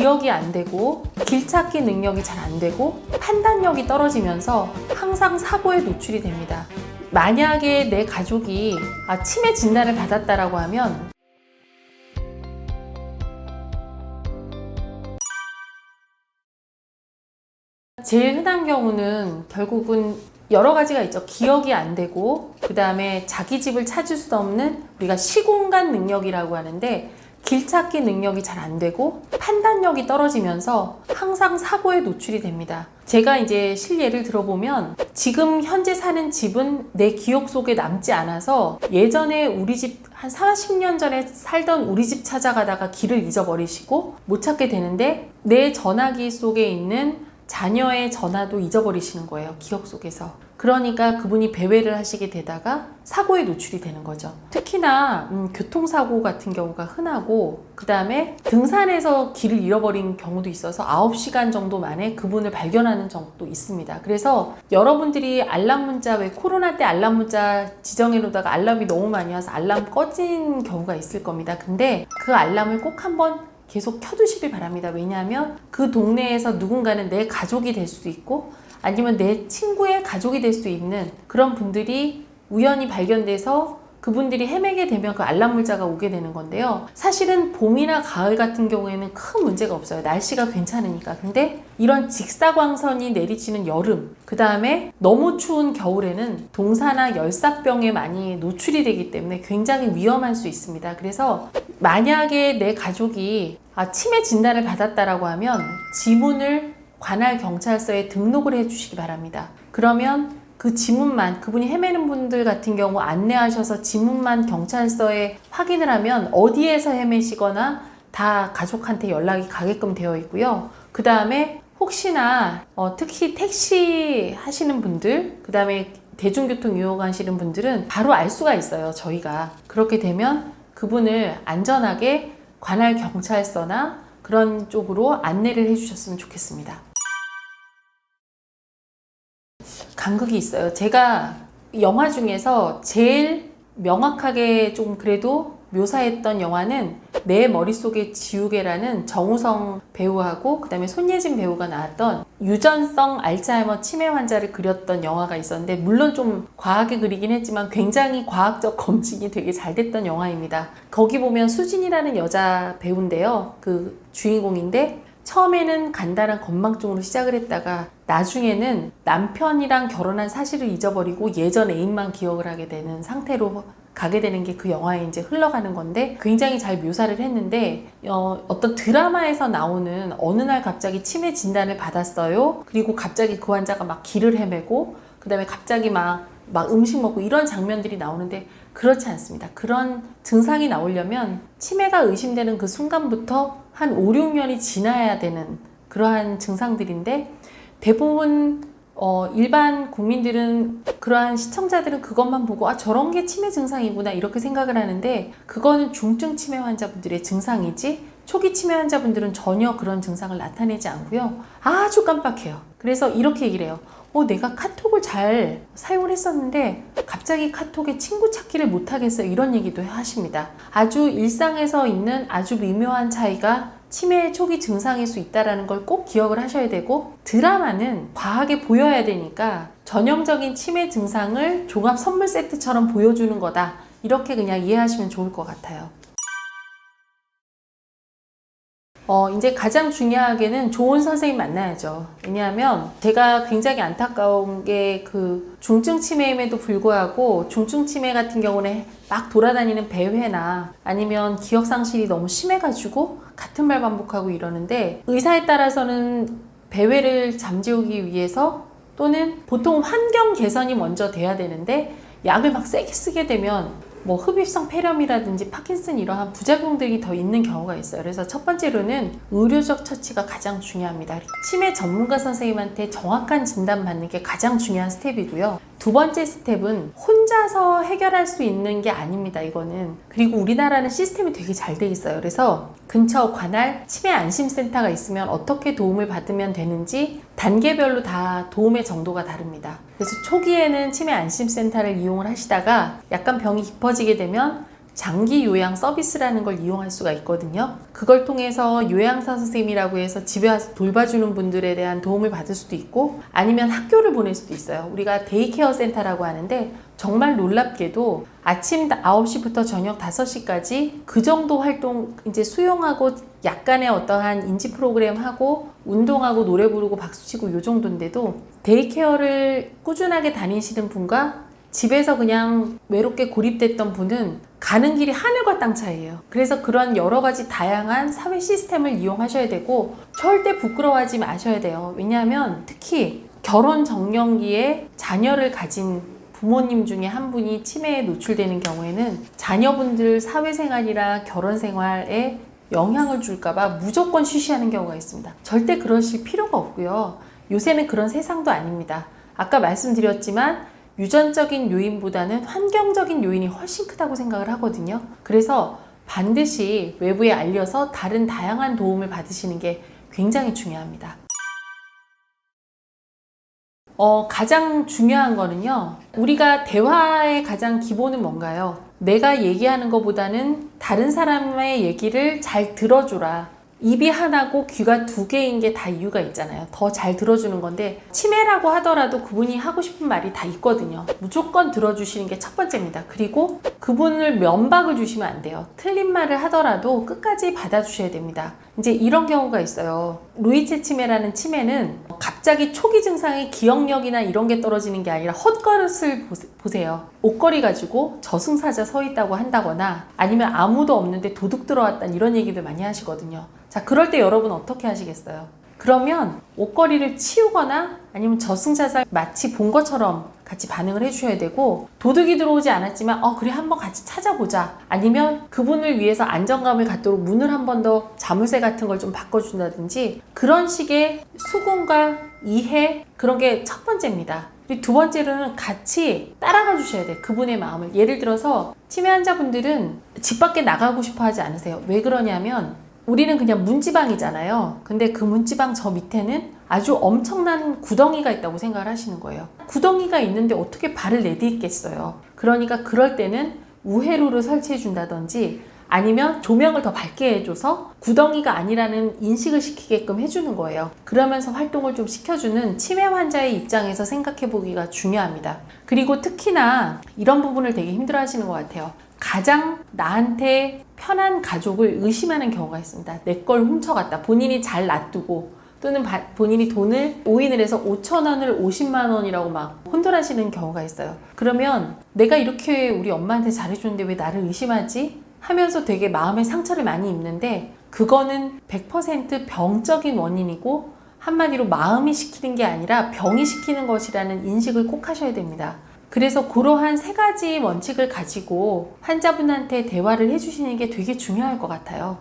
기억이 안 되고 길 찾기 능력이 잘 안 되고 판단력이 떨어지면서 항상 사고에 노출이 됩니다. 만약에 내 가족이 치매 진단을 받았다라고 하면 제일 흔한 경우는 결국은 여러 가지가 있죠. 기억이 안 되고 그 다음에 자기 집을 찾을 수 없는 우리가 시공간 능력이라고 하는데 길 찾기 능력이 잘 안 되고 판단력이 떨어지면서 항상 사고에 노출이 됩니다. 제가 이제 실예를 들어보면 지금 현재 사는 집은 내 기억 속에 남지 않아서 예전에 우리 집 한 40년 전에 살던 우리 집 찾아가다가 길을 잊어버리시고 못 찾게 되는데 내 전화기 속에 있는 자녀의 전화도 잊어버리시는 거예요. 기억 속에서. 그러니까 그분이 배회를 하시게 되다가 사고에 노출이 되는 거죠. 특히나 교통사고 같은 경우가 흔하고 그 다음에 등산에서 길을 잃어버린 경우도 있어서 9시간 정도 만에 그분을 발견하는 적도 있습니다. 그래서 여러분들이 알람 문자, 왜 코로나 때 알람 문자 지정해 놓다가 알람이 너무 많이 와서 알람 꺼진 경우가 있을 겁니다. 근데 그 알람을 꼭 한번 계속 켜두시길 바랍니다. 왜냐하면 그 동네에서 누군가는 내 가족이 될 수도 있고 아니면 내 친구의 가족이 될 수 있는 그런 분들이 우연히 발견돼서 그분들이 헤매게 되면 그 알람 문자가 오게 되는 건데요. 사실은 봄이나 가을 같은 경우에는 큰 문제가 없어요. 날씨가 괜찮으니까. 근데 이런 직사광선이 내리치는 여름, 그 다음에 너무 추운 겨울에는 동사나 열사병에 많이 노출이 되기 때문에 굉장히 위험할 수 있습니다. 그래서 만약에 내 가족이 치매 진단을 받았다라고 하면 지문을 관할 경찰서에 등록을 해주시기 바랍니다. 그러면 그 지문만, 그분이 헤매는 분들 같은 경우 안내하셔서 지문만 경찰서에 확인을 하면 어디에서 헤매시거나 다 가족한테 연락이 가게끔 되어 있고요. 그 다음에 혹시나 특히 택시 하시는 분들, 그 다음에 대중교통 이용하시는 분들은 바로 알 수가 있어요. 저희가. 그렇게 되면 그분을 안전하게 관할 경찰서나 그런 쪽으로 안내를 해주셨으면 좋겠습니다. 간극이 있어요. 제가 영화 중에서 제일 명확하게 좀 그래도 묘사했던 영화는 내 머릿속의 지우개라는 정우성 배우하고 그 다음에 손예진 배우가 나왔던 유전성 알츠하이머 치매 환자를 그렸던 영화가 있었는데 물론 좀 과하게 그리긴 했지만 굉장히 과학적 검증이 되게 잘 됐던 영화입니다. 거기 보면 수진이라는 여자 배우인데요. 그 주인공인데 처음에는 간단한 건망증으로 시작을 했다가 나중에는 남편이랑 결혼한 사실을 잊어버리고 예전 애인만 기억을 하게 되는 상태로 가게 되는 게 그 영화에 이제 흘러가는 건데 굉장히 잘 묘사를 했는데 어떤 드라마에서 나오는 어느 날 갑자기 치매 진단을 받았어요. 그리고 갑자기 그 환자가 막 길을 헤매고 그 다음에 갑자기 막 음식 먹고 이런 장면들이 나오는데 그렇지 않습니다. 그런 증상이 나오려면 치매가 의심되는 그 순간부터 한 5, 6년이 지나야 되는 그러한 증상들인데 대부분 일반 국민들은 그러한 시청자들은 그것만 보고 저런 게 치매 증상이구나 이렇게 생각을 하는데 그거는 중증 치매 환자분들의 증상이지 초기 치매 환자분들은 전혀 그런 증상을 나타내지 않고요. 아주 깜빡해요. 그래서 이렇게 얘기를 해요. 내가 카톡을 잘 사용을 했었는데 갑자기 카톡에 친구 찾기를 못하겠어요. 이런 얘기도 하십니다. 아주 일상에서 있는 아주 미묘한 차이가 치매의 초기 증상일 수 있다는 걸 꼭 기억을 하셔야 되고 드라마는 과하게 보여야 되니까 전형적인 치매 증상을 종합 선물 세트처럼 보여주는 거다. 이렇게 그냥 이해하시면 좋을 것 같아요. 이제 가장 중요하게는 좋은 선생님 만나야죠. 왜냐하면 제가 굉장히 안타까운 게 그 중증 치매임에도 불구하고 중증 치매 같은 경우는 막 돌아다니는 배회나 아니면 기억 상실이 너무 심해가지고 같은 말 반복하고 이러는데 의사에 따라서는 배회를 잠재우기 위해서 또는 보통 환경 개선이 먼저 돼야 되는데 약을 막 세게 쓰게 되면 흡입성 폐렴이라든지 파킨슨 이러한 부작용들이 더 있는 경우가 있어요. 그래서 첫 번째로는 의료적 처치가 가장 중요합니다. 치매 전문가 선생님한테 정확한 진단 받는 게 가장 중요한 스텝이고요. 두 번째 스텝은 혼자서 해결할 수 있는 게 아닙니다. 이거는. 그리고 우리나라는 시스템이 되게 잘 돼 있어요. 그래서 근처 관할 치매 안심센터가 있으면 어떻게 도움을 받으면 되는지 단계별로 다 도움의 정도가 다릅니다. 그래서 초기에는 치매 안심센터를 이용을 하시다가 약간 병이 깊어지게 되면 장기 요양 서비스라는 걸 이용할 수가 있거든요. 그걸 통해서 요양사 선생님이라고 해서 집에 와서 돌봐주는 분들에 대한 도움을 받을 수도 있고, 아니면 학교를 보낼 수도 있어요. 우리가 데이케어 센터라고 하는데 정말 놀랍게도 아침 9시부터 저녁 5시까지 그 정도 활동 이제 수용하고 약간의 어떠한 인지 프로그램 하고 운동하고 노래 부르고 박수치고 요 정도인데도 데이케어를 꾸준하게 다니시는 분과 집에서 그냥 외롭게 고립됐던 분은 가는 길이 하늘과 땅 차이예요. 그래서 그런 여러 가지 다양한 사회 시스템을 이용하셔야 되고 절대 부끄러워하지 마셔야 돼요. 왜냐하면 특히 결혼 정년기에 자녀를 가진 부모님 중에 한 분이 치매에 노출되는 경우에는 자녀분들 사회생활이나 결혼생활에 영향을 줄까봐 무조건 쉬쉬하는 경우가 있습니다. 절대 그러실 필요가 없고요. 요새는 그런 세상도 아닙니다. 아까 말씀드렸지만 유전적인 요인보다는 환경적인 요인이 훨씬 크다고 생각을 하거든요. 그래서 반드시 외부에 알려서 다른 다양한 도움을 받으시는 게 굉장히 중요합니다. 가장 중요한 거는요, 우리가 대화의 가장 기본은 뭔가요? 내가 얘기하는 것보다는 다른 사람의 얘기를 잘 들어줘라. 입이 하나고 귀가 두 개인 게 다 이유가 있잖아요. 더 잘 들어주는 건데 치매라고 하더라도 그분이 하고 싶은 말이 다 있거든요. 무조건 들어주시는 게 첫 번째입니다. 그리고 그분을 면박을 주시면 안 돼요. 틀린 말을 하더라도 끝까지 받아주셔야 됩니다. 이제 이런 경우가 있어요. 루이체 치매라는 치매는 갑자기 초기 증상의 기억력이나 이런 게 떨어지는 게 아니라 헛걸음을 보세요. 옷걸이 가지고 저승사자 서 있다고 한다거나 아니면 아무도 없는데 도둑 들어왔다는 이런 얘기들 많이 하시거든요. 자, 그럴 때 여러분 어떻게 하시겠어요? 그러면 옷걸이를 치우거나 아니면 저승사자 마치 본 것처럼 같이 반응을 해주셔야 되고, 도둑이 들어오지 않았지만 그래 한번 같이 찾아보자, 아니면 그분을 위해서 안정감을 갖도록 문을 한 번 더 자물쇠 같은 걸 좀 바꿔준다든지 그런 식의 수긍과 이해, 그런 게 첫 번째입니다. 그리고 두 번째로는 같이 따라가 주셔야 돼요. 그분의 마음을. 예를 들어서 치매 환자분들은 집 밖에 나가고 싶어 하지 않으세요. 왜 그러냐면 우리는 그냥 문지방이잖아요. 근데 그 문지방 저 밑에는 아주 엄청난 구덩이가 있다고 생각을 하시는 거예요. 구덩이가 있는데 어떻게 발을 내딛겠어요. 그러니까 그럴 때는 우회로를 설치해 준다든지 아니면 조명을 더 밝게 해줘서 구덩이가 아니라는 인식을 시키게끔 해주는 거예요. 그러면서 활동을 좀 시켜주는 치매 환자의 입장에서 생각해 보기가 중요합니다. 그리고 특히나 이런 부분을 되게 힘들어 하시는 것 같아요. 가장 나한테 편한 가족을 의심하는 경우가 있습니다. 내 걸 훔쳐갔다. 본인이 잘 놔두고 또는 본인이 돈을 오인을 해서 5,000원을 50만 원이라고 막 혼돈하시는 경우가 있어요. 그러면 내가 이렇게 우리 엄마한테 잘해줬는데 왜 나를 의심하지? 하면서 되게 마음에 상처를 많이 입는데 그거는 100% 병적인 원인이고 한마디로 마음이 시키는 게 아니라 병이 시키는 것이라는 인식을 꼭 하셔야 됩니다. 그래서 그러한 세 가지 원칙을 가지고 환자분한테 대화를 해주시는 게 되게 중요할 것 같아요.